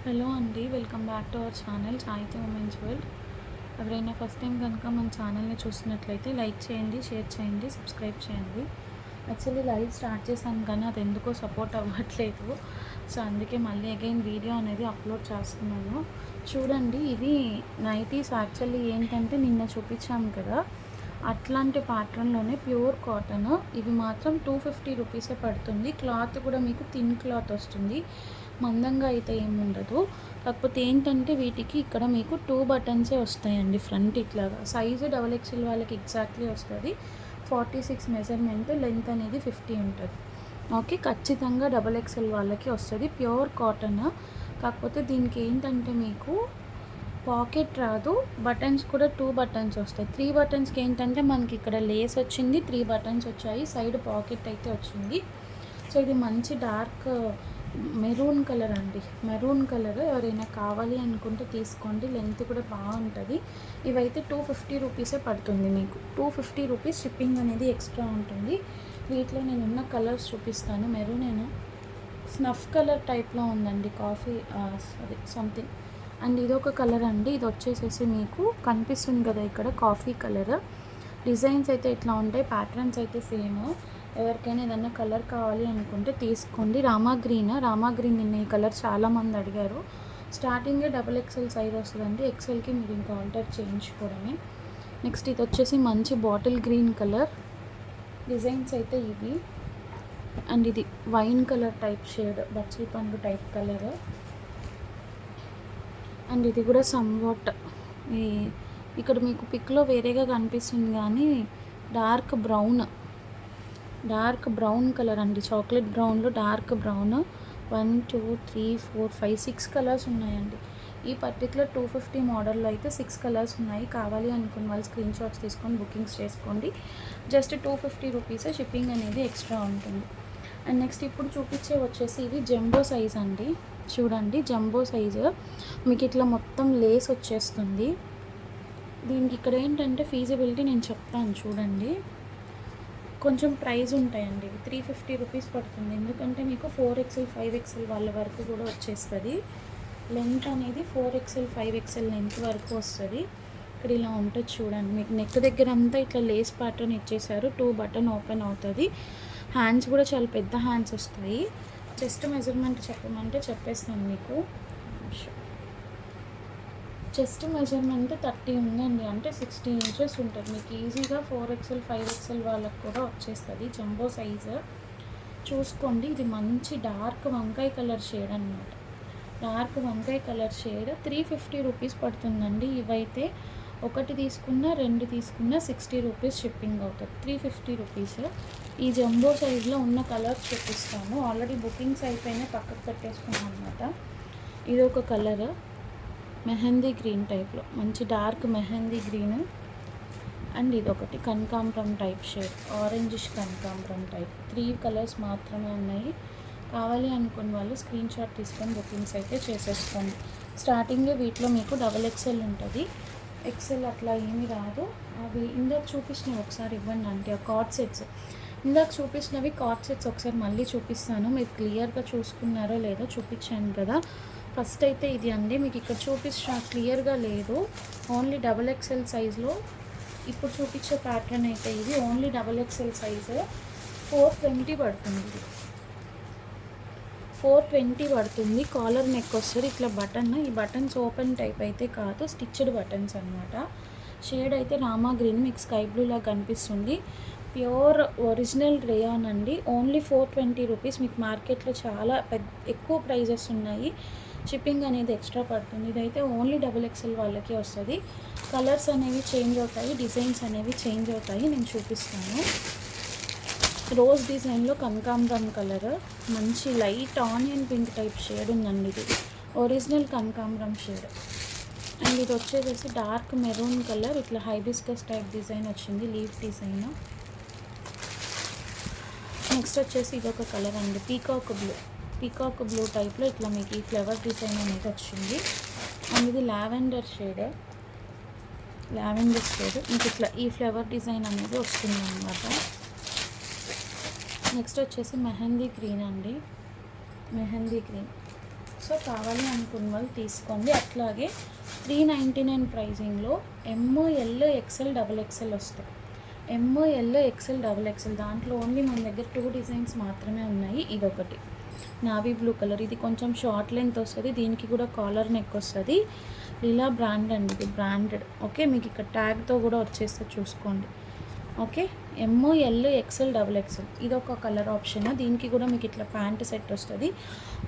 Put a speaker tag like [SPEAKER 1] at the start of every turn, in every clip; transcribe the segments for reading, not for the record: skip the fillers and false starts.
[SPEAKER 1] Hello అండి, welcome back to our channel సాహిత్య women's world. ఎవరైనా ఫస్ట్ టైం కనుక మన ఛానల్ని చూసినట్లయితే లైక్ చేయండి, షేర్ చేయండి, సబ్స్క్రైబ్ చేయండి. యాక్చువల్లీ లైవ్ స్టార్ట్ చేశాను కానీ అది ఎందుకో సపోర్ట్ అవ్వట్లేదు. సో అందుకే మళ్ళీ అగైన్ వీడియో అనేది అప్లోడ్ చేస్తున్నాను. చూడండి, ఇది నైటీస్. యాక్చువల్లీ ఏంటంటే నిన్న చూపించాము కదా, అట్లాంటి ప్యాటర్న్లోనే ప్యూర్ కాటన్. ఇవి మాత్రం 250 రూపీసే పడుతుంది. క్లాత్ కూడా మీకు థిన్ క్లాత్ వస్తుంది, మందంగా అయితే ఏముండదు. కాకపోతే ఏంటంటే వీటికి ఇక్కడ మీకు 2 బటన్సే వస్తాయండి ఫ్రంట్ ఇట్లాగా. సైజు XXL వాళ్ళకి ఎగ్జాక్ట్లీ వస్తుంది. 46 మెజర్మెంట్, లెంత్ అనేది 50 ఉంటుంది. ఓకే, ఖచ్చితంగా XXL వాళ్ళకి వస్తుంది. Pure cotton. కాకపోతే దీనికి ఏంటంటే మీకు పాకెట్ రాదు, బటన్స్ కూడా 2 బటన్స్ వస్తాయి. 3 బటన్స్కి ఏంటంటే మనకి ఇక్కడ లేస్ వచ్చింది, 3 బటన్స్ వచ్చాయి, సైడ్ పాకెట్ అయితే వచ్చింది. సో ఇది మంచి డార్క్ మెరూన్ కలర్ అండి. మెరూన్ కలర్ ఎవరైనా కావాలి అనుకుంటే తీసుకోండి, లెంత్ కూడా బాగుంటుంది. ఇవైతే 250 రూపీసే పడుతుంది మీకు. 250 రూపీస్ షిప్పింగ్ అనేది ఎక్స్ట్రా ఉంటుంది. వీటిలో నేను ఉన్న కలర్స్ చూపిస్తాను. మెరూన్ స్నఫ్ కలర్ టైప్లో ఉందండి, కాఫీ అది సంథింగ్. అండ్ ఇదొక కలర్ అండి, ఇది వచ్చేసేసి మీకు కనిపిస్తుంది కదా ఇక్కడ, కాఫీ కలర్. డిజైన్స్ అయితే ఇట్లా ఉంటాయి, ప్యాటర్న్స్ అయితే సేమ్. ఎవరికైనా ఏదన్నా కలర్ కావాలి అనుకుంటే తీసుకోండి. రామా గ్రీన్ నిన్న ఈ కలర్ చాలామంది అడిగారు. స్టార్టింగే XXL సైజ్ వస్తుందండి, ఎక్సెల్కి మీరు ఇంకా ఆల్టర్ చేయించుకోవడమే. నెక్స్ట్ ఇది వచ్చేసి మంచి బాటిల్ గ్రీన్ కలర్. డిజైన్స్ అయితే ఇవి. అండ్ ఇది వైన్ కలర్ టైప్ షేడ్, బచ్చల పండు టైప్ కలర్. అండ్ ఇది కూడా సమ్వాట్ ఇక్కడ మీకు పిక్లో వేరేగా కనిపిస్తుంది కానీ డార్క్ బ్రౌన్ కలర్ అండి. చాక్లెట్ బ్రౌన్లో డార్క్ బ్రౌన్. 1 2 3 4 5 6 కలర్స్ ఉన్నాయండి. ఈ పర్టికులర్ 250 మోడల్లో అయితే 6 కలర్స్ ఉన్నాయి. కావాలి అనుకున్న వాళ్ళు స్క్రీన్ షాట్స్ తీసుకొని బుకింగ్స్ చేసుకోండి. జస్ట్ 250 రూపీసే షిప్పింగ్ అనేది ఎక్స్ట్రా ఉంటుంది. అండ్ నెక్స్ట్ ఇప్పుడు చూపించే వచ్చేసి ఇది జంబో సైజ్ అండి. చూడండి, జంబో సైజు మీకు ఇట్లా మొత్తం లేస్ వచ్చేస్తుంది. దీనికి ఇక్కడ ఏంటంటే ఫీజిబిలిటీ నేను చెప్తాను చూడండి. కొంచెం ప్రైస్ ఉంటాయండి. 350 రూపీస్ పడుతుంది, ఎందుకంటే మీకు 4XL 5XL వాళ్ళ వరకు కూడా వచ్చేస్తుంది. లెంత్ అనేది 4XL 5XL లెంత్ వరకు వస్తుంది. ఇక్కడ ఇలా ఉంటుంది చూడండి. మీకు నెక్ దగ్గర అంతా ఇట్లా లేస్ ప్యాటర్న్ ఇచ్చేసారు. 2 బటన్ ఓపెన్ అవుతుంది. హ్యాండ్స్ కూడా చాలా పెద్ద హ్యాండ్స్ వస్తాయి. చెస్ట్ మెజర్మెంట్ చెప్పమంటే చెప్పేస్తాను మీకు. చెస్ట్ మెజర్మెంట్ 30 ఉందండి, అంటే 60 ఇంచెస్ ఉంటుంది. మీకు ఈజీగా 4XL 5XL వాళ్ళకి కూడా వచ్చేస్తుంది. జంబో సైజు చూసుకోండి. ఇది మంచి డార్క్ వంకాయ కలర్ షేడ్ అనమాట. డార్క్ వంకాయ కలర్ షేడ్ 350 రూపీస్ పడుతుందండి. ఇవైతే ఒకటి తీసుకున్నా 2 తీసుకున్నా 60 రూపీస్ షిప్పింగ్ అవుతుంది. 350 రూపీస్. ఈ జంబో సైజులో ఉన్న కలర్స్ చూపిస్తాను. ఆల్రెడీ బుకింగ్స్ అయిపోయినాయి, పక్కకు పెట్టేసుకున్నాను అనమాట. ఇది ఒక కలర్, మెహందీ గ్రీన్ టైప్లో, మంచి డార్క్ మెహందీ గ్రీన్. అండ్ ఇదొకటి కనకాంబరం టైప్ షేడ్, ఆరెంజిష్ కనకాంబరం టైప్. 3 కలర్స్ మాత్రమే ఉన్నాయి. కావాలి అనుకున్న వాళ్ళు స్క్రీన్ షాట్ తీసుకొని బుకింగ్స్ అయితే చేసేసుకోండి. స్టార్టింగే వీటిలో మీకు XXL ఉంటుంది, ఎక్సెల్ అట్లా ఏమీ రాదు. అవి ఇందాక చూపించినవి ఒకసారి ఇవ్వండి అంటే ఆ కార్డ్ సెట్స్. ఇందాక చూపించినవి కార్డ్ సెట్స్ ఒకసారి మళ్ళీ చూపిస్తాను, మీరు క్లియర్గా చూసుకున్నారో లేదో. చూపించాను కదా. ఫస్ట్ అయితే ఇది అండి, మీకు ఇక్కడ చూపించిన క్లియర్గా లేదు. ఓన్లీ XXL సైజులో ఇప్పుడు చూపించే ప్యాటర్న్ అయితే ఇది ఓన్లీ XXL సైజు. 420 పడుతుంది. ఇది 420 పడుతుంది. కాలర్ నెక్ వస్తుంది ఇట్లా బటన్. ఈ బటన్స్ ఓపెన్ టైప్ అయితే కాదు, స్టిచ్డ్ బటన్స్ అనమాట. షేడ్ అయితే రామా గ్రీన్, మీకు స్కై బ్లూలా కనిపిస్తుంది. ప్యూర్ ఒరిజినల్ రేయాన్ అండి. Only 420 rupees. మీకు మార్కెట్లో చాలా ఎక్కువ ప్రైజెస్ ఉన్నాయి. షిప్పింగ్ అనేది ఎక్స్ట్రా పడుతుంది. ఇదైతే ఓన్లీ XXL వాళ్ళకి వస్తుంది. కలర్స్ అనేవి చేంజ్ అవుతాయి, డిజైన్స్ అనేవి చేంజ్ అవుతాయి. నేను చూపిస్తాను. రోజ్ డిజైన్లో కనకాంబరం కలర్, మంచి light onion pink type shade ఉందండి. ఇది ఒరిజినల్ కనకాంబరం షేడ్. అండ్ ఇది వచ్చేసి డార్క్ మెరూన్ కలర్, ఇట్లా హైబిస్కస్ టైప్ డిజైన్ వచ్చింది, లీఫ్ డిజైన్. నెక్స్ట్ వచ్చేసి ఇదొక కలర్ అండి, పీకాక్ బ్లూ టైప్లో ఇట్లా మీకు ఈ ఫ్లవర్ డిజైన్ అనేది వచ్చింది. అండ్ ఇది లావెండర్ షేడ్ మీకు ఇట్లా ఈ ఫ్లవర్ డిజైన్ అనేది వస్తుంది అన్నమాట. నెక్స్ట్ వచ్చేసి మెహందీ గ్రీన్ అండి, మెహందీ గ్రీన్. సో కావాలి అనుకున్న వాళ్ళు తీసుకోండి. అట్లాగే 399 ప్రైజింగ్లో ML XL XXL వస్తాయి. ML XL XXL దాంట్లో ఓన్లీ మన దగ్గర 2 డిజైన్స్ మాత్రమే ఉన్నాయి. ఇదొకటి నావీ బ్లూ కలర్, ఇది కొంచెం షార్ట్ లెంత్ వస్తుంది, దీనికి కూడా కాలర్ నెక్ వస్తుంది. లీలా బ్రాండ్ అండి, ఇది బ్రాండెడ్. ఓకే, మీకు ఇక్కడ ట్యాగ్తో కూడా వచ్చేస్తే చూసుకోండి. ఓకే, ML XL XXL ఇది ఒక కలర్ ఆప్షన్. దీనికి కూడా మీకు ఇట్లా ప్యాంట్ సెట్ వస్తుంది.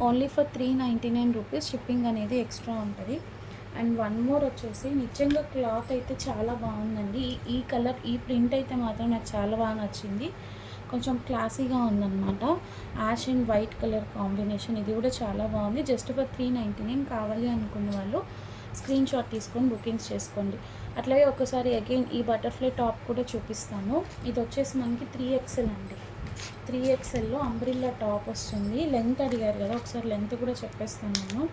[SPEAKER 1] Only for 399 rupees. షిప్పింగ్ అనేది ఎక్స్ట్రా ఉంటుంది. అండ్ వన్ మోర్ వచ్చేసి నిజంగా క్లాత్ అయితే చాలా బాగుందండి. ఈ కలర్, ఈ ప్రింట్ అయితే మాత్రం నాకు చాలా బాగా నచ్చింది. కొంచెం క్లాసీగా ఉందన్నమాట. Ash and white colour combination, ఇది కూడా చాలా బాగుంది. Just for 399. కావాలి అనుకున్న వాళ్ళు స్క్రీన్ షాట్ తీసుకొని బుకింగ్స్ చేసుకోండి. అట్లాగే ఒకసారి అగైన్ ఈ బటర్ఫ్లై టాప్ కూడా చూపిస్తాను. ఇది వచ్చేసి మనకి 3XL అండి. 3XLలో అంబ్రిల్లా టాప్ వస్తుంది. లెంత్ అడిగారు కదా, ఒకసారి లెంత్ కూడా చెప్పేస్తాను నేను.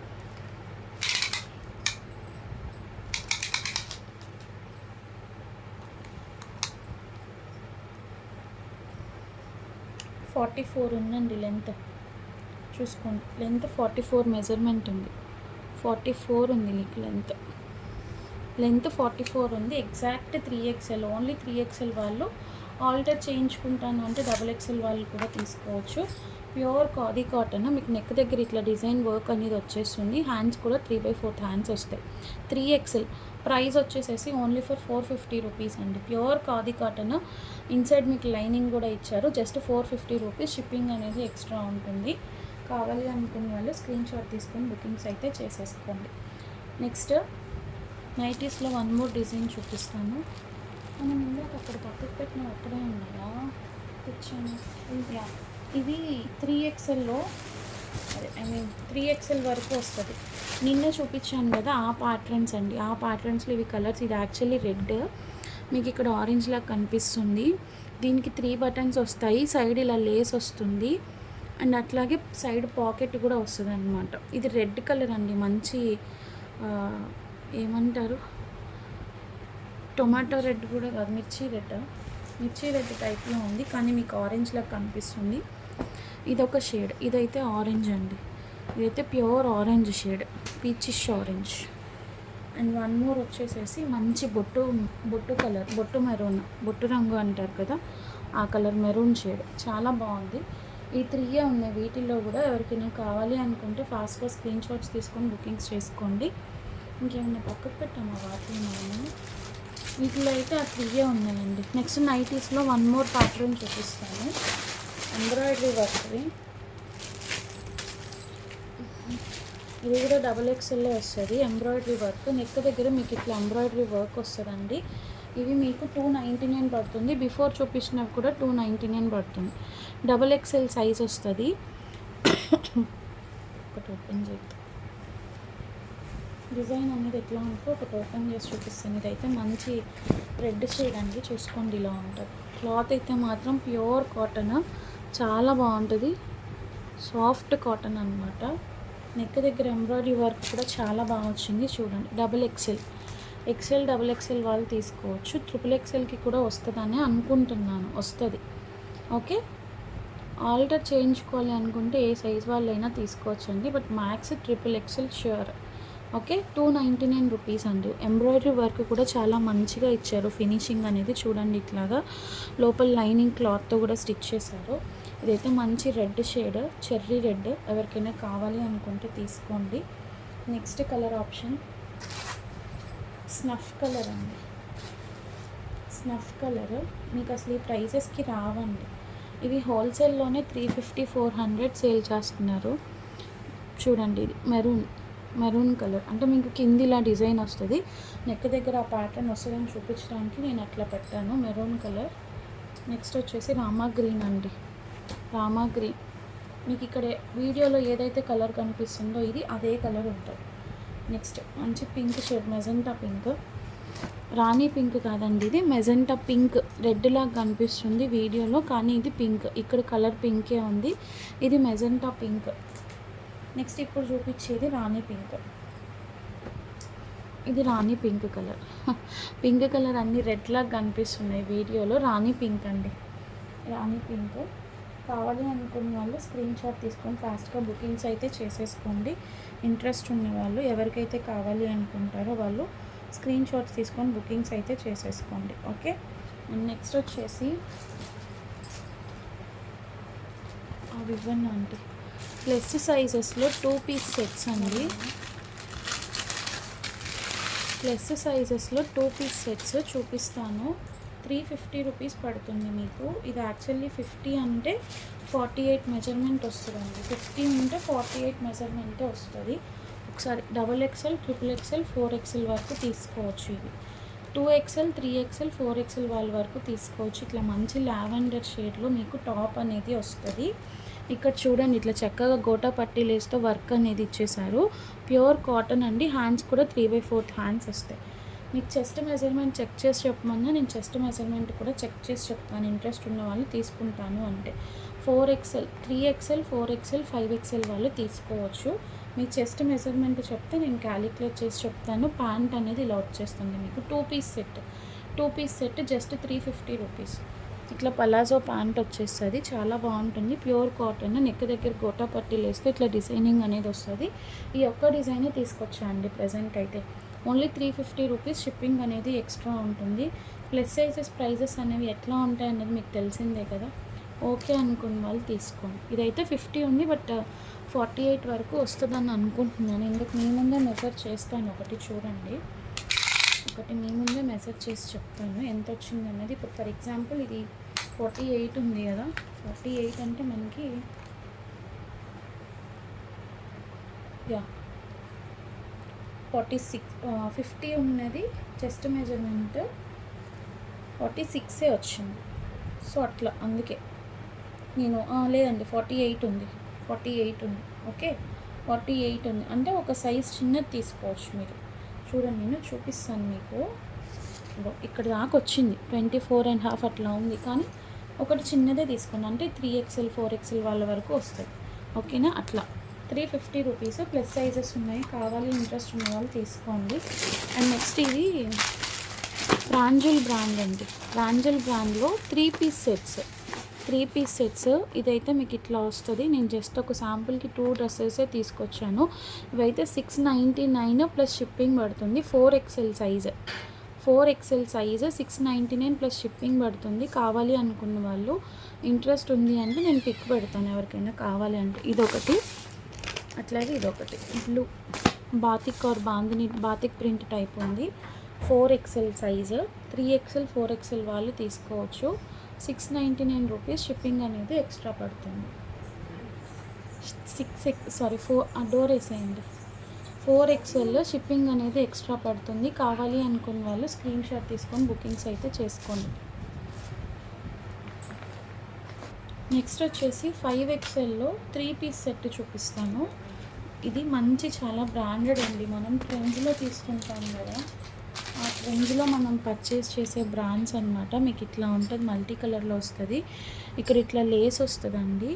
[SPEAKER 1] .44 ఉందండి లెంత్, చూసుకోండి. లెంత్ 44 మెజర్మెంట్ ఉంది. 44 ఉంది నీకు లెంత్ 44 ఉంది. Exact 3XL. ఓన్లీ 3XL వాళ్ళు ఆల్టర్ చేయించుకుంటాను అంటే XXL వాళ్ళు కూడా తీసుకోవచ్చు. Pure khadi cotton. మీకు నెక్ దగ్గర ఇట్లా డిజైన్ వర్క్ అనేది వచ్చేస్తుంది. హ్యాండ్స్ కూడా 3/4 హ్యాండ్స్ వస్తాయి. 3XL ప్రైస్ వచ్చేసేసి ఓన్లీ ఫర్ 450 రూపీస్ అండి. Pure khadi cotton. ఇన్సైడ్ మీకు లైనింగ్ కూడా ఇచ్చారు. Just 450 rupees. షిప్పింగ్ అనేది ఎక్స్ట్రా ఉంటుంది. కావాలి అనుకున్న వాళ్ళు స్క్రీన్ షాట్ తీసుకొని బుకింగ్స్ అయితే చేసేసుకోండి. నెక్స్ట్ నైటీస్లో వన్ మోర్ డిజైన్ చూపిస్తాను. మనం ఇందాక అక్కడ పక్కకు పెట్టిన అక్కడే ఉన్నాయా తెచ్చాను. ఇవి 3XLలో, ఐ మీన్ 3XL వరకు వస్తుంది. నిన్న చూపించాను కదా ఆ ప్యాటర్న్స్ అండి. ఆ ప్యాటర్న్స్లో ఇవి కలర్స్. ఇది యాక్చువల్లీ రెడ్, మీకు ఇక్కడ ఆరెంజ్ లాగా కనిపిస్తుంది. దీనికి 3 బటన్స్ వస్తాయి. సైడ్ ఇలా లేస్ వస్తుంది. అండ్ అట్లాగే సైడ్ పాకెట్ కూడా వస్తుంది అనమాట. ఇది రెడ్ కలర్ అండి, మంచి ఏమంటారు, టొమాటో రెడ్ కూడా కాదు, మిర్చి రెడ్ టైప్లో ఉంది, కానీ మీకు ఆరెంజ్ లాగా కనిపిస్తుంది. ఇదొక షేడ్. ఇదైతే ఆరెంజ్ అండి. ఇదైతే pure orange shade, peachish orange. And one more వచ్చేసేసి మంచి బొట్టు కలర్, మెరూన్, బొట్టు రంగు అంటారు కదా, ఆ కలర్ మెరూన్ షేడ్. చాలా బాగుంది. ఈ 3 ఉన్నాయి. వీటిల్లో కూడా ఎవరికైనా కావాలి అనుకుంటే ఫాస్ట్గా స్క్రీన్ షాట్స్ తీసుకొని బుకింగ్స్ చేసుకోండి. ఇంకేమైనా పక్కకు పెట్టామా వాటిని మనము? వీటిలో అయితే ఆ 3 ఉన్నాయండి. నెక్స్ట్ నైటీస్లో వన్ మోర్ ప్యాటర్న్ చూపిస్తాను. ఎంబ్రాయిడరీ వర్క్వి. ఇది కూడా XXLలో వస్తుంది. ఎంబ్రాయిడరీ వర్క్ నెక్ దగ్గర మీకు ఇట్లా ఎంబ్రాయిడరీ వర్క్ వస్తుందండి. ఇవి మీకు 299 పడుతుంది. బిఫోర్ చూపించినవి కూడా 299 పడుతుంది. XXL సైజ్ వస్తుంది. ఒకటి ఓపెన్ చేద్దాం. డిజైన్ అనేది ఎట్లా ఉంటుందో ఒకటి ఓపెన్ చేసి చూపిస్తాను. ఇదైతే మంచి రెడ్ షేడ్ అండి, చూసుకోండి. ఇలా ఉంటుంది. క్లాత్ అయితే మాత్రం ప్యూర్ కాటన్, చాలా బాగుంటుంది. సాఫ్ట్ కాటన్ అనమాట. నెక్ దగ్గర ఎంబ్రాయిడరీ వర్క్ కూడా చాలా బాగా వచ్చింది. చూడండి. XXL వాళ్ళు తీసుకోవచ్చు. XXLకి కూడా వస్తుందని అనుకుంటున్నాను. వస్తుంది. ఓకే, ఆల్టర్ చేయించుకోవాలి అనుకుంటే ఏ సైజ్ వాళ్ళైనా తీసుకోవచ్చండి. But max XXL sure. Okay, 299 rupees అండి. ఎంబ్రాయిడరీ వర్క్ కూడా చాలా మంచిగా ఇచ్చారు. ఫినిషింగ్ అనేది చూడండి. ఇట్లాగా లోపల లైనింగ్ క్లాత్తో కూడా స్టిచ్ చేశారు. ఇదైతే మంచి రెడ్ షేడ్, చెర్రీ రెడ్. ఎవరికైనా కావాలి అనుకుంటే తీసుకోండి. Next colour option snuff colour అండి. స్నఫ్ కలర్ మీకు అసలు ఈ ప్రైజెస్కి రావండి. ఇవి హోల్సేల్లోనే 350-400 సేల్ చేస్తున్నారు. చూడండి. ఇది మెరూన్ కలర్, అంటే మీకు కింది ఇలా డిజైన్ వస్తుంది. నెక్ దగ్గర ఆ ప్యాటర్న్ వస్తుందని చూపించడానికి నేను అట్లా పెట్టాను. Maroon colour. నెక్స్ట్ వచ్చేసి రామా గ్రీన్ అండి. రామా గ్రీన్ మీకు ఇక్కడ వీడియోలో ఏదైతే కలర్ కనిపిస్తుందో ఇది అదే కలర్ ఉంటుంది. నెక్స్ట్ మంచి పింక్ షేడ్, మెజెంటా పింక్. రాణి పింక్ కాదండి, ఇది మెజెంటా పింక్. రెడ్ లాగా కనిపిస్తుంది వీడియోలో, కానీ ఇది పింక్. ఇక్కడ కలర్ పింకే ఉంది. ఇది మెజెంటా పింక్. నెక్స్ట్ ఇప్పుడు చూపించేది రాణి పింక్. ఇది రాణి పింక్ కలర్. పింక్ కలర్ అన్ని రెడ్ లాగా కనిపిస్తున్నాయి వీడియోలో. రాణి పింక్ అండి. రాణి పింక్ కావాలి అనుకున్న వాళ్ళు స్క్రీన్ షాట్ తీసుకొని ఫాస్ట్గా బుకింగ్స్ అయితే చేసేసుకోండి. ఇంట్రెస్ట్ ఉన్న వాళ్ళు ఎవరికైతే కావాలి అనుకుంటారో వాళ్ళు స్క్రీన్ షాట్స్ తీసుకొని బుకింగ్స్ అయితే చేసేసుకోండి. ఓకే, నెక్స్ట్ వచ్చేసి అవి ఇవ్వండి అంటే ప్లస్ సైజెస్లో 2 పీస్ సెట్స్ అండి. ప్లస్ సైజెస్లో 2 పీస్ సెట్స్ చూపిస్తాను. 350 రూపీస్ పడుతుంది మీకు. ఇది యాక్చువల్లీ 50 అంటే 48 మెజర్మెంట్ వస్తుందండి. 50 ఉంటే 48 మెజర్మెంటే వస్తుంది. ఒకసారి XXL, XXL, 4XL వరకు తీసుకోవచ్చు. ఇది 2XL, 3XL, 4XL వాళ్ళ వరకు తీసుకోవచ్చు. ఇట్లా మంచి లావెండర్ షేడ్లో మీకు టాప్ అనేది వస్తుంది. ఇక్కడ చూడండి, ఇట్లా చక్కగా గోటా పట్టీలేస్తో వర్క్ అనేది ఇచ్చేసారు. ప్యూర్ కాటన్ అండి. హ్యాండ్స్ కూడా 3/4 హ్యాండ్స్ వస్తాయి. మీకు చెస్ట్ మెజర్మెంట్ చెక్ చేసి చెప్పమన్నా నేను చెస్ట్ మెజర్మెంట్ కూడా చెక్ చేసి చెప్తాను. ఇంట్రెస్ట్ ఉన్న వాళ్ళు తీసుకుంటాను అంటే 4XL, 3XL, 4XL, 5XL వాళ్ళు తీసుకోవచ్చు. మీ చెస్ట్ మెజర్మెంట్ చెప్తే నేను క్యాలిక్యులేట్ చేసి చెప్తాను. ప్యాంట్ అనేది ఇలా వచ్చేస్తుంది మీకు. 2 పీస్ సెట్ జస్ట్ 350 రూపీస్. ఇట్లా పలాజో ప్యాంట్ వచ్చేస్తుంది. చాలా బాగుంటుంది. Pure cotton. నెక్ దగ్గర గోటా పట్టీలు వేస్తే ఇట్లా డిజైనింగ్ అనేది వస్తుంది. ఈ ఒక్క డిజైనే తీసుకొచ్చాయండి ప్రజెంట్ అయితే. Only 350 rupees. షిప్పింగ్ అనేది ఎక్స్ట్రా ఉంటుంది. ప్లస్ సైజెస్ ప్రైజెస్ అనేవి ఎట్లా ఉంటాయి అన్నది మీకు తెలిసిందే కదా. ఓకే అనుకున్న వాళ్ళు తీసుకోండి. ఇదైతే 50 ఉంది, బట్ 48 వరకు వస్తుందని అనుకుంటున్నాను. ఇందుకు మీ ముందే మెజర్ చేస్తాను. ఒకటి చూడండి, ఒకటి మీ ముందే మెసేజ్ చేసి చెప్తాను ఎంత వచ్చింది అన్నది. ఇప్పుడు ఫర్ ఎగ్జాంపుల్ ఇది 48 ఉంది కదా. 48 అంటే మనకి 46, 50 ఉన్నది. చెస్ట్ మెజర్మెంట్ 46 వచ్చింది. సో అట్లా అందుకే నేను లేదండి 48 ఉంది. 48 ఉంది. ఓకే, 48 ఉంది అంటే ఒక సైజ్ చిన్నది తీసుకోవచ్చు మీరు. చూడండి, నేను చూపిస్తాను మీకు. ఇక్కడ దాకా వచ్చింది 24.5 అట్లా ఉంది, కానీ ఒకటి చిన్నదే తీసుకున్నాను అంటే 3XL, 4XL వాళ్ళ వరకు వస్తుంది. ఓకేనా, అట్లా 350 రూపీస్. ప్లస్ సైజెస్ ఉన్నాయి. కావాలి ఇంట్రెస్ట్ ఉన్న వాళ్ళు తీసుకోండి. అండ్ నెక్స్ట్ ఇది ప్రాంజల్ బ్రాండ్ అండి. ప్రాంజల్ బ్రాండ్లో 3 పీస్ సెట్స్. ఇదైతే మీకు ఇట్లా వస్తుంది. నేను జస్ట్ ఒక శాంపుల్కి 2 డ్రెస్సెసే తీసుకొచ్చాను. ఇవైతే 699 ప్లస్ షిప్పింగ్ పడుతుంది. 4XL సైజ్ 699 ప్లస్ షిప్పింగ్ పడుతుంది. కావాలి అనుకున్న వాళ్ళు ఇంట్రెస్ట్ ఉంది అంటే నేను పిక్ పెడతాను ఎవరికైనా కావాలి అంటే. ఇదొకటి, అట్లాగే ఇదొకటి blue batik or batik print type ఉంది. 4XL size. 3XL, 4XL వాళ్ళు తీసుకోవచ్చు. 699 రూపీస్. షిప్పింగ్ అనేది ఎక్స్ట్రా పడుతుంది. 4 డోర్ వేసేయండి. 4XL షిప్పింగ్ అనేది ఎక్స్ట్రా పడుతుంది. కావాలి అనుకున్న వాళ్ళు స్క్రీన్ షాట్ తీసుకొని బుకింగ్స్ అయితే చేసుకోండి. నెక్స్ట్ వచ్చేసి 5XLలో 3 పీస్ సెట్ చూపిస్తాను. ఇది మంచి చాలా బ్రాండెడ్ అండి. మనం ట్రెండ్స్లో తీసుకుంటాం కదా, ఆ ట్రెండ్స్లో మనం పర్చేస్ చేసే బ్రాండ్స్ అనమాట. మీకు ఇట్లా ఉంటుంది, మల్టీ కలర్లో వస్తుంది. ఇక్కడ ఇట్లా లేస్ వస్తుందండి.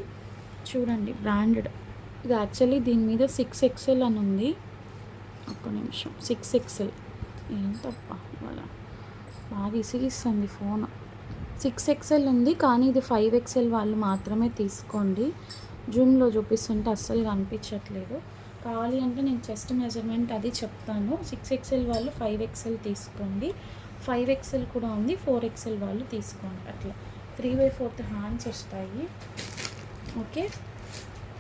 [SPEAKER 1] చూడండి, బ్రాండెడ్. ఇది యాక్చువల్లీ దీని మీద 6XL అని ఉంది. ఒక్క నిమిషం, 6XL ఏంటప్ప ఇవాళ బాగా ఇసిగిస్తుంది ఫోన్. 6XL ఉంది, కానీ ఇది 5XL వాళ్ళు మాత్రమే తీసుకోండి. జూమ్లో చూపిస్తుంటే అస్సలు కనిపించట్లేదు. కావాలి అంటే నేను చెస్ట్ మెజర్మెంట్ అది చెప్తాను. 6XL వాళ్ళు 5XL తీసుకోండి. 5XL కూడా ఉంది, 4XL వాళ్ళు తీసుకోండి. అట్లా 3/4 హ్యాండ్స్ వస్తాయి. ఓకే,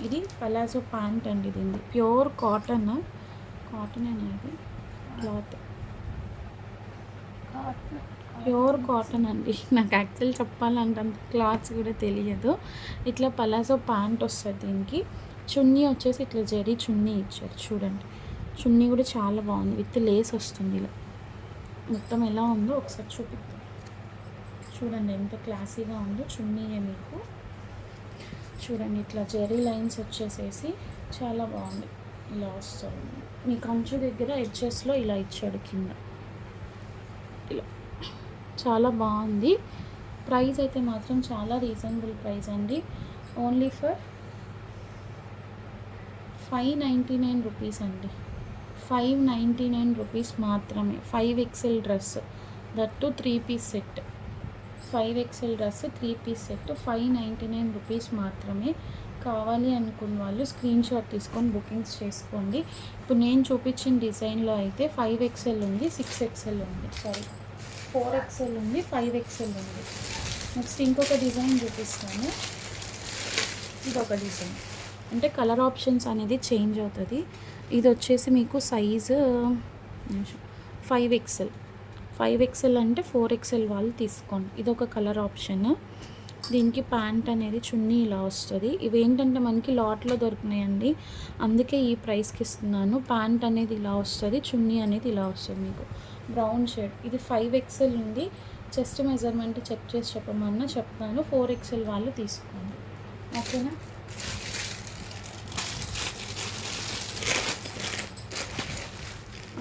[SPEAKER 1] ఇది పలాజో ప్యాంట్ అండి. దీన్ని ప్యూర్ కాటన్ అనేది క్లాత్, ప్యూర్ కాటన్ అండి. నాకు యాక్చువల్ చెప్పాలంటే అంత క్లాత్స్ కూడా తెలియదు. ఇట్లా పలాజో ప్యాంట్ వస్తుంది. దీనికి చున్నీ వచ్చేసి ఇట్లా జరీ చున్నీ ఇచ్చారు. చూడండి, చున్నీ కూడా చాలా బాగుంది. విత్ లేస్ వస్తుంది. ఇలా మొత్తం ఎలా ఉందో ఒకసారి చూపిస్తాను. చూడండి ఎంత క్లాసీగా ఉందో చున్నీయే మీకు. చూడండి, ఇట్లా జరీ లైన్స్ వచ్చేసేసి చాలా బాగుంది. ఇలా వస్తుంది. మీ కంచు దగ్గర ఎడ్జెస్లో ఇలా ఇచ్చాడు కింద. ఇలా చాలా బాగుంది. ప్రైస్ అయితే మాత్రం చాలా రీజనబుల్ ప్రైస్ అండి. ఓన్లీ ఫర్ 599 రూపీస్ అండి. 599 రూపీస్ మాత్రమే. 5XL dress, that 3 piece set. 5XL dress 3 piece set 599 rupees మాత్రమే. కావాలి అనుకున్న వాళ్ళు స్క్రీన్ షాట్ తీసుకొని బుకింగ్స్ చేసుకోండి. ఇప్పుడు నేను చూపించిన డిజైన్లో అయితే 5XL ఉంది, 6XL ఉంది, 4XL ఉంది, 5XL ఉంది. నెక్స్ట్ ఇంకొక డిజైన్ చూపిస్తాను. ఇది ఒక డిజైన్ అంటే కలర్ ఆప్షన్స్ అనేది చేంజ్ అవుతుంది. ఇది వచ్చేసి మీకు సైజు 5XL అంటే 4XL వాళ్ళు తీసుకోండి. ఇది ఒక కలర్ ఆప్షన్. దీనికి ప్యాంట్ అనేది చున్నీ ఇలా వస్తుంది. ఇవి ఏంటంటే మనకి లాట్లో దొరికినాయండి, అందుకే ఈ ప్రైస్కి ఇస్తున్నాను. ప్యాంట్ అనేది ఇలా వస్తుంది, చున్నీ అనేది ఇలా వస్తుంది మీకు బ్రౌన్ షేడ్. ఇది 5XL ఉంది. చెస్ట్ మెజర్మెంట్ చెక్ చేసి చెప్పమన్నా చెప్తాను. 4XL వాళ్ళు తీసుకోండి, ఓకేనా.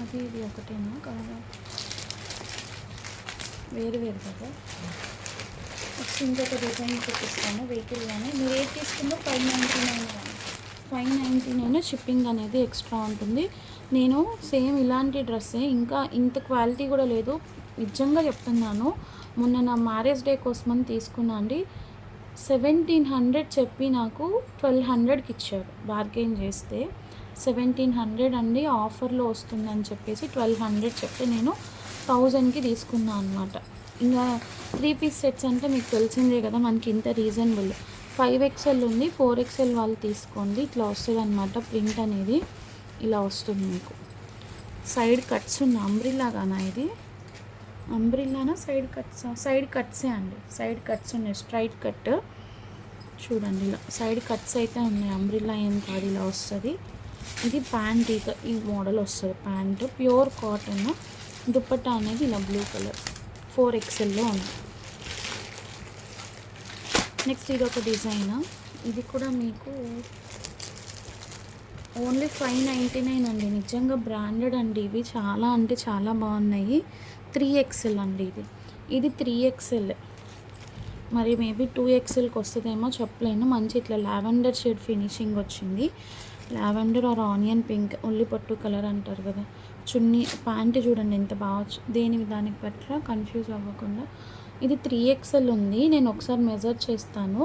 [SPEAKER 1] అది ఇది ఒకటేనా కాదా, వేరు కదా. నెక్స్ట్ ఇంకొక డిజైన్ చూపిస్తాను. వెహికల్లోనే మీరు ఏది తీసుకుందో 599 షిప్పింగ్ అనేది ఎక్స్ట్రా ఉంటుంది. నేను సేమ్ ఇలాంటి డ్రెస్సే, ఇంకా ఇంత క్వాలిటీ కూడా లేదు, నిజంగా చెప్తున్నాను. మొన్న నా మ్యారేజ్ డే కోసమని తీసుకున్నా అండి. 1700 చెప్పి నాకు 1200కి ఇచ్చారు. బార్గెన్ చేస్తే 1700 అండి, ఆఫర్లో వస్తుందని చెప్పేసి 1200 చెప్తే నేను 1000కి తీసుకున్నాను అనమాట. ఇంకా 3 పీస్ సెట్స్ అంటే మీకు తెలిసిందే కదా, మనకి ఇంత రీజనబుల్. 5XL ఉంది, 4XL వాళ్ళు తీసుకోండి. ఇట్లా వస్తుంది అనమాట, ప్రింట్ అనేది ఇలా వస్తుంది మీకు. సైడ్ కట్స్ ఉన్న అంబ్రిల్లాగానా, ఇది అంబ్రిల్లానా సైడ్ కట్సా? సైడ్ కట్సే అండి, సైడ్ కట్స్ ఉన్నాయి, స్ట్రైట్ కట్ చూడండి. ఇలా సైడ్ కట్స్ అయితే ఉన్నాయి, అంబ్రిల్లా ఏం కాదు, ఇలా వస్తుంది. ఇది ప్యాంట్, ఈ మోడల్ వస్తుంది ప్యాంట్, ప్యూర్ కాటన్. దుపట్టా అనేది ఇలా బ్లూ కలర్ 4XLలో ఉంది. నెక్స్ట్ ఇది ఒక డిజైన్, ఇది కూడా మీకు ఓన్లీ 599 అండి. నిజంగా బ్రాండెడ్ అండి, ఇవి చాలా అంటే చాలా బాగున్నాయి. 3XL అండి, ఇది 3XL. మరి మేబీ 2XLకి వస్తుందేమో చెప్పలేను. మంచి ఇట్లా లావెండర్ షేడ్ ఫినిషింగ్ వచ్చింది. లావెండర్ ఆర్ ఆనియన్ పింక్, ఉల్లిపట్టు కలర్ అంటారు కదా. చున్నీ ప్యాంట్ చూడండి ఎంత బాగా, దానికి పట్ల కన్ఫ్యూజ్ అవ్వకుండా. ఇది 3XL ఉంది. నేను ఒకసారి మెజర్ చేస్తాను.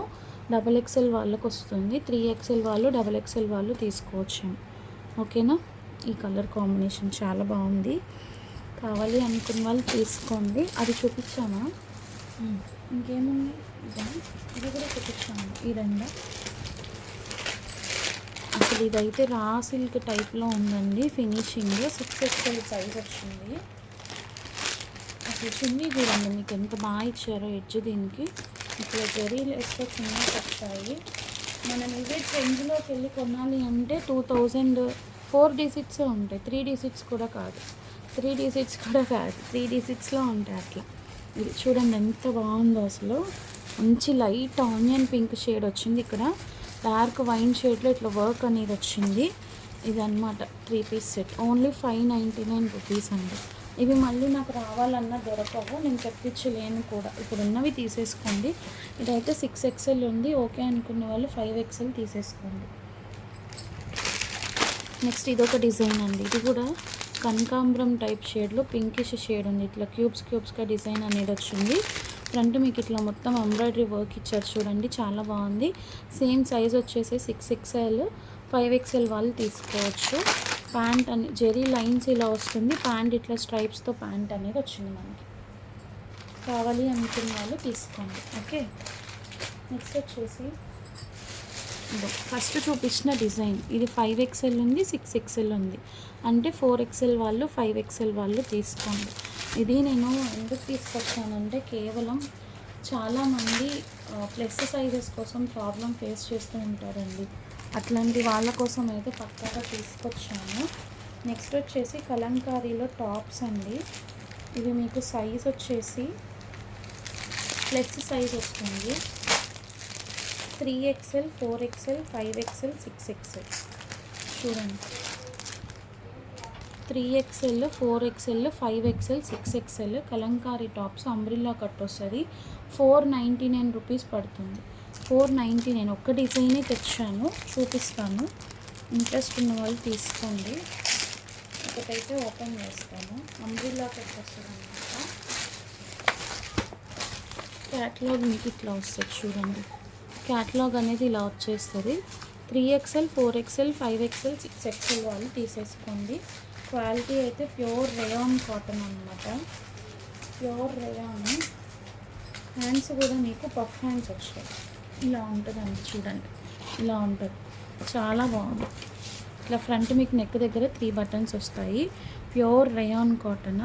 [SPEAKER 1] XXL వాళ్ళకి వస్తుంది. 3XL వాళ్ళు XXL వాళ్ళు తీసుకోవచ్చు, ఓకేనా. ఈ కలర్ కాంబినేషన్ చాలా బాగుంది. కావాలి అనుకున్న వాళ్ళు తీసుకోండి. అది చూపించామా, ఇంకేముంది, ఇది కూడా చూపించాము. ఈ రెండు అసలు ఇదైతే రా సిల్క్ టైప్లో ఉందండి ఫినిషింగ్. 6XL సైజ్ వచ్చింది. అసలు చున్నీ చూడండి మీకు ఎంత బాగా ఇచ్చారో ఎడ్జ్. దీనికి ఇట్లా జరీ లెస్గా చున్నీ వచ్చాయి. మనం ఇవే ట్రెండ్లోకి వెళ్ళి కొనాలి అంటే 2000, 4 డిజిట్సే ఉంటాయి, 3 డిజిట్స్ కూడా కాదు, 3 డిజిట్స్లో ఉంటాయి అట్లా. ఇది చూడండి ఎంత బాగుందో అసలు. మంచి లైట్ ఆనియన్ పింక్ షేడ్ వచ్చింది, ఇక్కడ డార్క్ వైన్ షేడ్లో ఇట్లా వర్క్ అనేది వచ్చింది. ఇది అనమాట 3 పీస్ సెట్. ఓన్లీ 599 రూపీస్ అండి. ఇవి మళ్ళీ నాకు రావాలన్నా దొరకవు, నేను తెప్పించలేను కూడా. ఇప్పుడు ఉన్నవి తీసేసుకోండి. ఇదైతే 6XL ఉంది, ఓకే అనుకున్న వాళ్ళు 5XL తీసేసుకోండి. నెక్స్ట్ ఇదొక డిజైన్ అండి, ఇది కూడా కనకాంబరం టైప్ షేడ్లో పింకిష్ షేడ్ ఉంది. ఇట్లా క్యూబ్స్గా డిజైన్ అనేది వచ్చింది. ఫ్రంట్ మీకు ఇట్లా మొత్తం ఎంబ్రాయిడరీ వర్క్ ఇచ్చారు చూడండి, చాలా బాగుంది. సేమ్ సైజ్ వచ్చేసి 6XL, 5XL వాళ్ళు తీసుకోవచ్చు. ప్యాంట్ అని జెరీ లైన్స్ ఇలా వస్తుంది. ప్యాంట్ ఇట్లా స్ట్రైప్స్తో ప్యాంట్ అనేది వచ్చింది మనకి. కావాలి అనుకున్న వాళ్ళు తీసుకోండి, ఓకే. నెక్స్ట్ వచ్చేసి ఫస్ట్ చూపించిన డిజైన్, ఇది 5XL ఉంది, 6XL ఉంది. అంటే 4XL వాళ్ళు 5XL వాళ్ళు తీసుకోండి. ఇది నేను ఎందుకు తీసుకొచ్చానంటే కేవలం చాలామంది ప్లస్ సైజెస్ కోసం ప్రాబ్లం ఫేస్ చేస్తూ ఉంటారండి. అట్లాంటి వాళ్ళ కోసం అయితే పక్కాగా తీసుకొచ్చాను. నెక్స్ట్ వచ్చేసి కలంకారీలో టాప్స్ అండి. ఇవి మీకు సైజ్ వచ్చేసి ప్లస్ సైజ్ వస్తుంది. 3XL, 4XL, 5XL, 6XL చూడండి. 3XL, 4XL, 5XL, 6XL Kalamkari tops umbrella cut వస్తుంది. 499 రూపీస్ పడుతుంది. 499 ఒక్క డిజైనే తెచ్చాను, చూపిస్తాను. ఇంట్రెస్ట్ ఉన్న వాళ్ళు తీసుకోండి. ఒకటైతే ఓపెన్ చేస్తాను. అంబ్రిల్లా కట్ వస్తుంది అనమాట. క్యాటలాగ్ మీకు ఇట్లా వస్తుంది చూడండి. క్యాటలాగ్ అనేది ఇలా వచ్చేస్తుంది. 3XL 4XL 5XL 6XL వాళ్ళు తీసేసుకోండి. క్వాలిటీ అయితే ప్యూర్ రేయాన్ కాటన్ అనమాట. Pure rayon. హ్యాండ్స్ కూడా మీకు పఫ్ హ్యాండ్స్ వచ్చాయి. ఇలా ఉంటుందండి చూడండి. ఇలా ఉంటుంది, చాలా బాగుంది. ఇట్లా ఫ్రంట్ మీకు నెక్ దగ్గర 3 బటన్స్ వస్తాయి. Pure rayon cotton.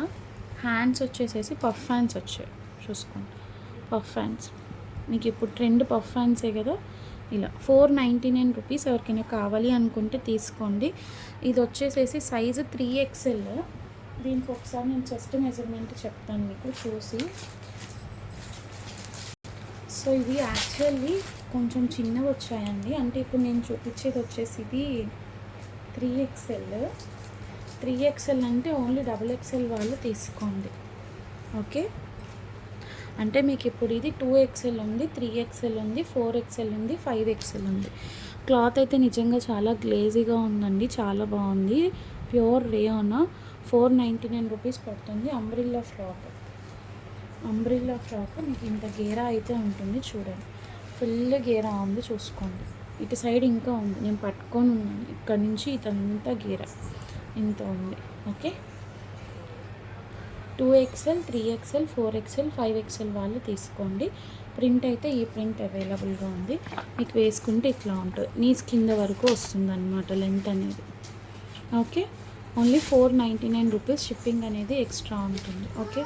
[SPEAKER 1] హ్యాండ్స్ వచ్చేసేసి పఫ్ హ్యాండ్స్ వచ్చాయి, చూసుకోండి. పఫ్ హ్యాండ్స్ మీకు ఇప్పుడు ట్రెండ్ పఫ్ హ్యాండ్సే కదా. ఇలా 499 రూపీస్. ఎవరికైనా కావాలి అనుకుంటే తీసుకోండి. ఇది వచ్చేసేసి సైజు 3XL. దీనికి ఒకసారి నేను చెస్ట్ మెజర్మెంట్ చెప్తాను మీకు చూసి. సో ఇవి యాక్చువల్లీ కొంచెం చిన్నవి వచ్చాయండి. అంటే ఇప్పుడు నేను చూపించేది వచ్చేసి ఇది 3XL. 3XL అంటే ఓన్లీ XXL వాళ్ళు తీసుకోండి. ఓకే, అంటే మీకు ఇప్పుడు ఇది 2XL ఉంది, 3XL ఉంది, 4XL ఉంది, 5XL ఉంది. క్లాత్ అయితే నిజంగా చాలా గ్లేజీగా ఉందండి, చాలా బాగుంది. Pure rayon. 499 రూపీస్ పడుతుంది. అంబ్రిల్లా ఫ్రాక్ మీకు ఇంత గేరా అయితే ఉంటుంది చూడండి. ఫుల్ గేరా ఉంది, చూసుకోండి. ఇటు సైడ్ ఇంకా ఉంది, నేను పట్టుకొని ఉన్నాను. ఇక్కడ నుంచి ఇదంతా గేరా ఇంత ఉంది. Okay, 2XL 3XL 4XL 5XL వాళ్ళు తీసుకోండి. ప్రింట్ అయితే ఈ ప్రింట్ అవైలబుల్గా ఉంది. మీకు వేసుకుంటే ఇట్లా ఉంటుంది, నీస్ కింద వరకు వస్తుంది అన్నమాట లెంత్ అనేది. Okay, only 499 rupees. షిప్పింగ్ అనేది ఎక్స్ట్రా ఉంటుంది. ఓకే,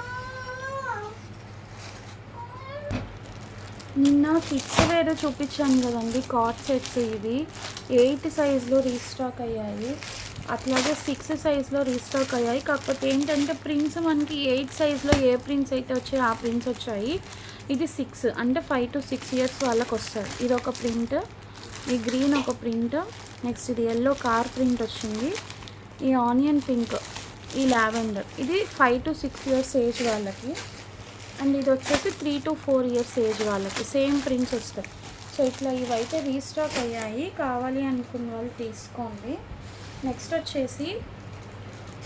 [SPEAKER 1] నిన్న కిడ్స్ వేర్ చూపించాను కదండి, కార్డ్ సెట్స్. ఇవి 8 సైజులో రీస్టాక్ అయ్యాయి, అట్లాగే 6 సైజులో రీస్టాక్ అయ్యాయి. కాకపోతే ఏంటంటే ప్రింట్స్ మనకి 8 సైజులో ఏ ప్రింట్స్ అయితే వచ్చాయో ఆ ప్రింట్స్ వచ్చాయి. ఇది 6 అంటే 5 to 6 ఇయర్స్ వాళ్ళకి వస్తుంది. ఇది ఒక ప్రింట్, ఈ గ్రీన్ ఒక ప్రింట్, నెక్స్ట్ ఇది ఎల్లో కార్ ప్రింట్ వచ్చింది, ఈ ఆనియన్ పింక్, ఈ లావెండర్. ఇది 5 to 6 ఇయర్స్ ఏజ్ వాళ్ళకి. అండ్ ఇది వచ్చేసి 3 to 4 ఇయర్స్ ఏజ్ వాళ్ళకి సేమ్ ప్రింట్స్ వస్తాయి. సో ఇట్లా ఇవైతే రీస్టాక్ అయ్యాయి, కావాలి అనుకున్న వాళ్ళు తీసుకోండి. నెక్స్ట్ వచ్చేసి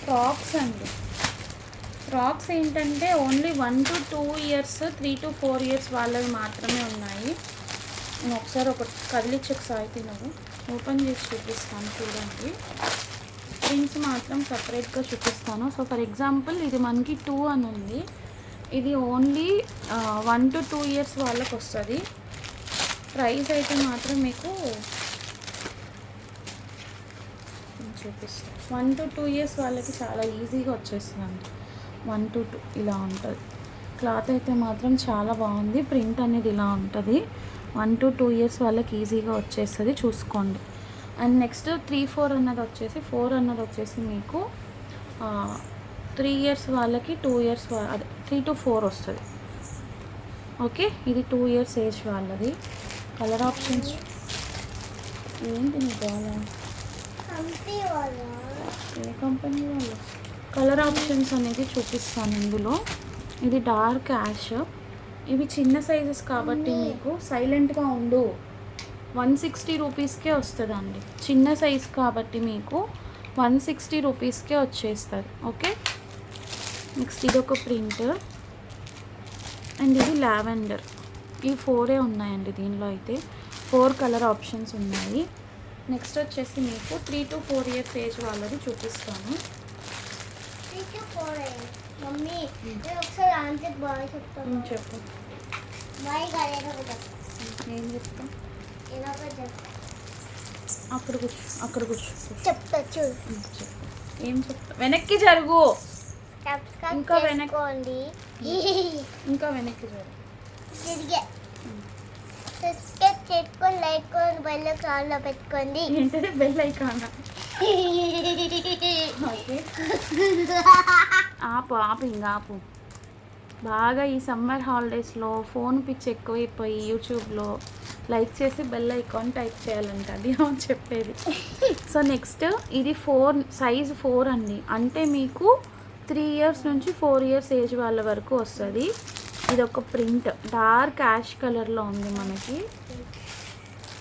[SPEAKER 1] ఫ్రాక్స్ అండి. ఫ్రాక్స్ ఏంటంటే only 1 to 2 years 3 to 4 years వాళ్ళవి మాత్రమే ఉన్నాయి. నేను ఒకసారి కదిలిచ్చి ఒకసారి తినవు ఓపెన్ చేసి చూపిస్తాను చూడండి. ప్రింట్స్ మాత్రం సపరేట్గా చూపిస్తాను. సో ఫర్ ఎగ్జాంపుల్ ఇది మనకి 2 అని ఉంది. ఇది ఓన్లీ 1 to 2 ఇయర్స్ వాళ్ళకి వస్తుంది. ప్రైస్ అయితే మాత్రం మీకు చూపిస్తాను. 1 to 2 ఇయర్స్ వాళ్ళకి చాలా ఈజీగా వచ్చేస్తుందండి. 1 to 2 ఇలా ఉంటుంది. క్లాత్ అయితే మాత్రం చాలా బాగుంది. ప్రింట్ అనేది ఇలా ఉంటుంది. 1 to 2 ఇయర్స్ వాళ్ళకి ఈజీగా వచ్చేస్తుంది, చూసుకోండి. అండ్ నెక్స్ట్ 3, 4 అన్నది వచ్చేసి 4 అన్నది వచ్చేసి మీకు 3 ఇయర్స్ వాళ్ళకి 2 ఇయర్స్ అదే 3 to 4 వస్తుంది. ఓకే, ఇది 2 ఇయర్స్ ఏజ్ వాళ్ళది. కలర్ ఆప్షన్స్ ఏంటి నీ బాగా ఏ కంపెనీ వాళ్ళు కలర్ ఆప్షన్స్ అనేది చూపిస్తాను ఇందులో. ఇది డార్క్ యాష్. ఇవి చిన్న సైజెస్ కాబట్టి మీకు సైలెంట్గా ఉండు 160 రూపీస్కే వస్తుందండి. చిన్న సైజ్ కాబట్టి మీకు 160 రూపీస్కే వచ్చేస్తుంది. ఓకే, నెక్స్ట్ ఇది ఒక ప్రింట్ అండ్ ఇది లావెండర్. ఈ 4 ఉన్నాయండి దీనిలో అయితే 4 కలర్ ఆప్షన్స్ ఉన్నాయి. నెక్స్ట్ వచ్చేసి మీకు 3 to 4 ఇయర్స్ ఏజ్ వాళ్ళది చూపిస్తాను.
[SPEAKER 2] 3 to 4 మమ్మీ ఒకసారి ఆన్సర్ బాగా చెప్తాను.
[SPEAKER 1] చెప్పు.
[SPEAKER 2] బాయ్ గారు
[SPEAKER 1] ఏం చెప్తాం అక్కడ కూర్చో
[SPEAKER 2] చెప్తా చూడు.
[SPEAKER 1] చెప్పు, ఏం చెప్తా. వెనక్కి జరుగు, ఇంకా
[SPEAKER 2] వెనక్కి
[SPEAKER 1] ఇంకా వెనక్కి జరుగు.
[SPEAKER 2] తిరిగే సబ్స్క్రైబ్ చేసుకొని లైక్ కొని బెల్ కాల్లో పెట్టుకోండి.
[SPEAKER 1] ఏంటంటే బెల్ ఐకాన్. ఆపు ఇంకా ఆపు. బాగా ఈ సమ్మర్ హాలిడేస్లో ఫోన్ పిచ్చి ఎక్కువైపోయి యూట్యూబ్లో లైక్ చేసి బెల్ ఐకాన్ టైప్ చేయాలంట, అది చెప్పేది. సో నెక్స్ట్ ఇది 4 సైజ్ 4 అండి. అంటే మీకు 3 ఇయర్స్ నుంచి 4 ఇయర్స్ ఏజ్ వాళ్ళ వరకు వస్తుంది. ఇది ఒక ప్రింట్ డార్క్ యాష్ కలర్లో ఉంది మనకి.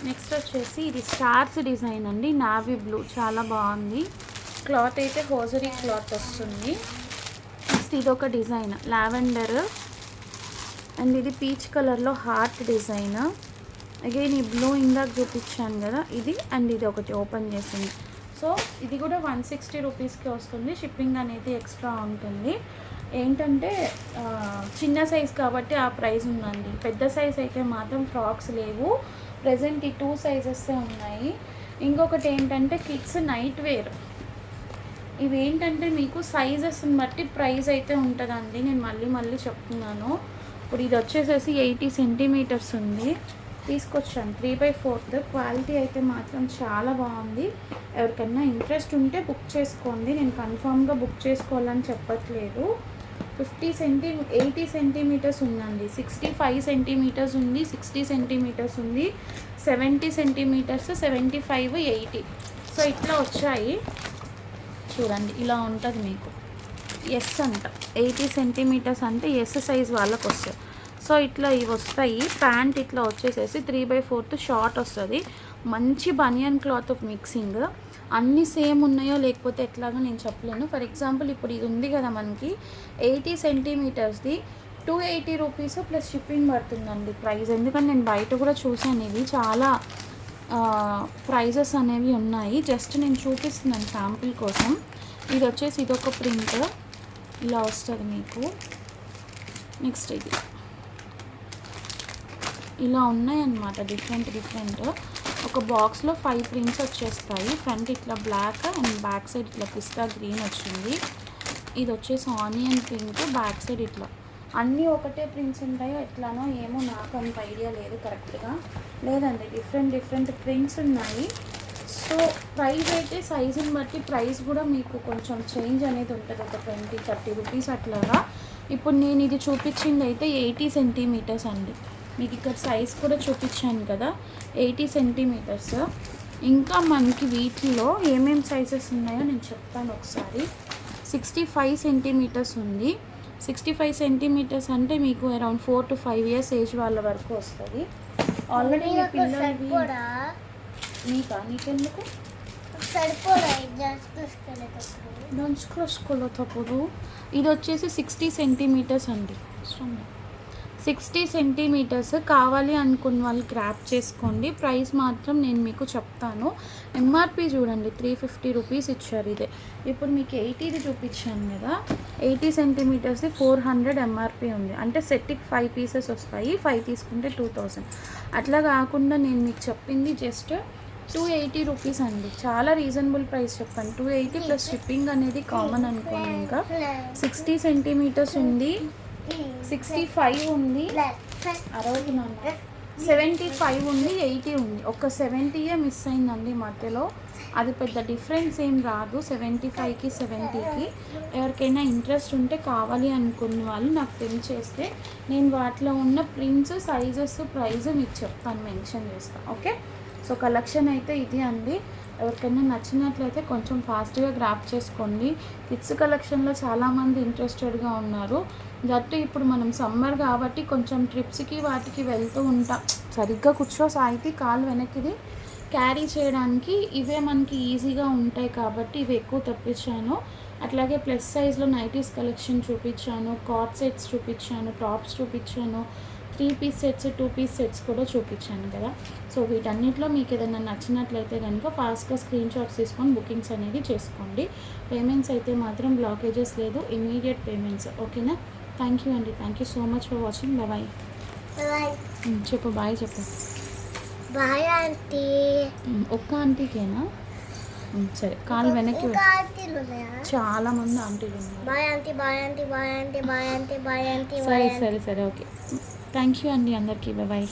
[SPEAKER 1] నెక్స్ట్ వచ్చేసి ఇది స్టార్స్ డిజైన్ అండి, నావీ బ్లూ, చాలా బాగుంది. క్లాత్ అయితే హోజరీ క్లాత్ వస్తుంది. నెక్స్ట్ ఇది ఒక డిజైన్ లావెండర్ అండ్ ఇది పీచ్ కలర్లో హార్ట్ డిజైన్. అగైన్ ఈ బ్లూ ఇందాక చూపించాను కదా ఇది, అండ్ ఇది ఒకటి ఓపెన్ చేసింది. సో ఇది కూడా 160 రూపీస్కి వస్తుంది. షిప్పింగ్ అనేది ఎక్స్ట్రా ఉంటుంది. ఏంటంటే చిన్న సైజ్ కాబట్టి ఆ ప్రైస్ ఉందండి. పెద్ద సైజ్ అయితే మాత్రం ఫ్రాక్స్ లేవు. ప్రజెంట్ ఈ 2 సైజెస్ ఉన్నాయి. ఇంకొకటి ఏంటంటే కిడ్స్ నైట్ వేర్. ఇవి ఏంటంటే మీకు సైజెస్ని బట్టి ప్రైస్ అయితే ఉంటుందండి. నేను మళ్ళీ చెప్తున్నాను. ఇప్పుడు ఇది వచ్చేసేసి 80 సెంటీమీటర్స్ ఉంది. తీసుకొచ్చాను 3/4. క్వాలిటీ అయితే మాత్రం చాలా బాగుంది. ఎవరికైనా ఇంట్రెస్ట్ ఉంటే బుక్ చేసుకోండి. నేను కన్ఫామ్గా బుక్ చేసుకోవాలని చెప్పట్లేదు. 80 సెంటీమీటర్స్ ఉందండి. 65 సెంటీమీటర్స్ ఉంది, 60 సెంటీమీటర్స్ ఉంది, 70 సెంటీమీటర్స్, 75, 80. సో ఇట్లా వచ్చాయి చూడండి. ఇలా ఉంటుంది మీకు. ఎస్ అంట 80 సెంటీమీటర్స్ అంటే ఎస్ సైజ్ వాళ్ళకి వస్తాయి. సో ఇట్లా ఇవి వస్తాయి. ప్యాంట్ ఇట్లా వచ్చేసేసి 3/4 షార్ట్ వస్తుంది. మంచి బనియన్ క్లాత్ మిక్సింగ్. అన్నీ సేమ్ ఉన్నాయో లేకపోతే ఎట్లాగో నేను చెప్పలేను. ఫర్ ఎగ్జాంపుల్ ఇప్పుడు ఇది ఉంది కదా మనకి 80 సెంటీమీటర్స్ది 280 రూపీస్ ప్లస్ షిప్పింగ్ పడుతుందండి ప్రైస్. ఎందుకంటే నేను బయట కూడా చూసాను, ఇవి చాలా ప్రైజెస్ అనేవి ఉన్నాయి. జస్ట్ నేను చూపిస్తున్నాను శాంపిల్ కోసం. ఇది వచ్చేసి ఇదొక ప్రింట్ ఇలా వస్తుంది మీకు. నెక్స్ట్ ఇది ఇలా ఉన్నాయన్నమాట డిఫరెంట్. ఒక బాక్స్లో 5 ప్రింట్స్ వచ్చేస్తాయి. ఫ్రంట్ ఇట్లా బ్లాక్ అండ్ బ్యాక్ సైడ్ ఇట్లా పిస్తా గ్రీన్ వచ్చింది. ఇది వచ్చేసి ఆనియన్ ప్రింట్. బ్యాక్ సైడ్ ఇట్లా అన్నీ ఒకటే ప్రింట్స్ ఉంటాయో ఎట్లానో ఏమో నాకు అంత ఐడియా లేదు కరెక్ట్గా. లేదండి డిఫరెంట్ ప్రింట్స్ ఉన్నాయి. సో ప్రైస్ అయితే సైజుని బట్టి ప్రైస్ కూడా మీకు కొంచెం చేంజ్ అనేది ఉంటుంది. ఒక 20-30 రూపీస్ అట్లాగా. ఇప్పుడు నేను ఇది చూపించింది అయితే 80 సెంటీమీటర్స్ అండి. మీకు ఇక్కడ సైజ్ కూడా చూపించాను కదా 80 సెంటీమీటర్స్. ఇంకా మనకి వీటిలో ఏమేమి సైజెస్ ఉన్నాయో నేను చెప్తాను ఒకసారి. 65 సెంటీమీటర్స్ ఉంది. 65 సెంటీమీటర్స్ అంటే మీకు అరౌండ్ 4 to 5 ఇయర్స్ ఏజ్ వాళ్ళ వరకు వస్తుంది. ఆల్రెడీ మీ పిల్లలకి నీకెందుకు దంచుకోలేటప్పుడు. ఇది వచ్చేసి 60 సెంటీమీటర్స్ అండి. 60 సెంటీమీటర్స్ కావాలి అనుకున్న వాళ్ళు గ్రాప్ చేసుకోండి. ప్రైస్ మాత్రం నేను మీకు చెప్తాను. ఎంఆర్పి చూడండి 350 రూపీస్ ఇచ్చారు. ఇదే ఇప్పుడు మీకు 80ది చూపించాను కదా 80 సెంటీమీటర్స్ది 400 ఎంఆర్పి ఉంది. అంటే సెట్కి 5 పీసెస్ వస్తాయి. 5 తీసుకుంటే 2000. అట్లా కాకుండా నేను మీకు చెప్పింది జస్ట్ 280 రూపీస్ అండి. చాలా రీజనబుల్ ప్రైస్ చెప్పండి. 280 ప్లస్ షిప్పింగ్ అనేది కామన్ అనుకోండి. ఇంకా 60 సెంటీమీటర్స్ ఉంది, 65 ఉంది, 75 ఉంది, 80 ఉంది. ఒక 70 మిస్ అయిందండి మధ్యలో. అది పెద్ద డిఫరెన్స్ ఏం రాదు 75కి 70కి. ఎవరికైనా ఇంట్రెస్ట్ ఉంటే కావాలి అనుకున్న వాళ్ళు నాకు తెలియచేస్తే నేను వాటిలో ఉన్న ప్రింట్స్, సైజెస్, ప్రైస్ మీకు చెప్తాను, మెన్షన్ చేస్తాను. ఓకే. సో కలెక్షన్ అయితే ఇది అండి. ఎవరికైనా నచ్చినట్లయితే కొంచెం ఫాస్ట్గా గ్రాప్ చేసుకోండి. కిడ్స్ కలెక్షన్లో చాలామంది ఇంట్రెస్టెడ్గా ఉన్నారు. దట్టు ఇప్పుడు మనం సమ్మర్ కాబట్టి కొంచెం ట్రిప్స్కి వాటికి వెళ్తూ ఉంటాం. సరిగ్గా కూర్చో సాయితీ, కాలు వెనక్కిది క్యారీ చేయడానికి ఇవే మనకి ఈజీగా ఉంటాయి కాబట్టి ఇవి ఎక్కువ తెప్పించాను. అట్లాగే ప్లస్ సైజ్లో నైటీస్ కలెక్షన్ చూపించాను, కార్డ్ సెట్స్ చూపించాను, టాప్స్ చూపించాను, 3 పీస్ సెట్స్, 2 పీస్ సెట్స్ కూడా చూపించాను కదా. సో వీటన్నిటిలో మీకు ఏదైనా నచ్చినట్లయితే కనుక ఫాస్ట్గా స్క్రీన్ షాట్స్ తీసుకొని బుకింగ్స్ అనేది చేసుకోండి. పేమెంట్స్ అయితే మాత్రం బ్లాకేజెస్ లేదు, ఇమీడియట్ పేమెంట్స్. ఓకేనా. థ్యాంక్ యూ అండి. Thank you so much for watching. Bye. చెప్పు బాయ్ చెప్పు.
[SPEAKER 2] Bye aunty.
[SPEAKER 1] ఒక్క ఆంటీకేనా? సరే కాలు వెనక్కి. చాలా మంది ఆంటీలు ఉన్నారు.
[SPEAKER 2] Bye aunty, bye aunty, bye aunty, bye aunty, bye aunty.
[SPEAKER 1] సరే ఓకే. థ్యాంక్ యూ అండి అందరికీ. బాయ్.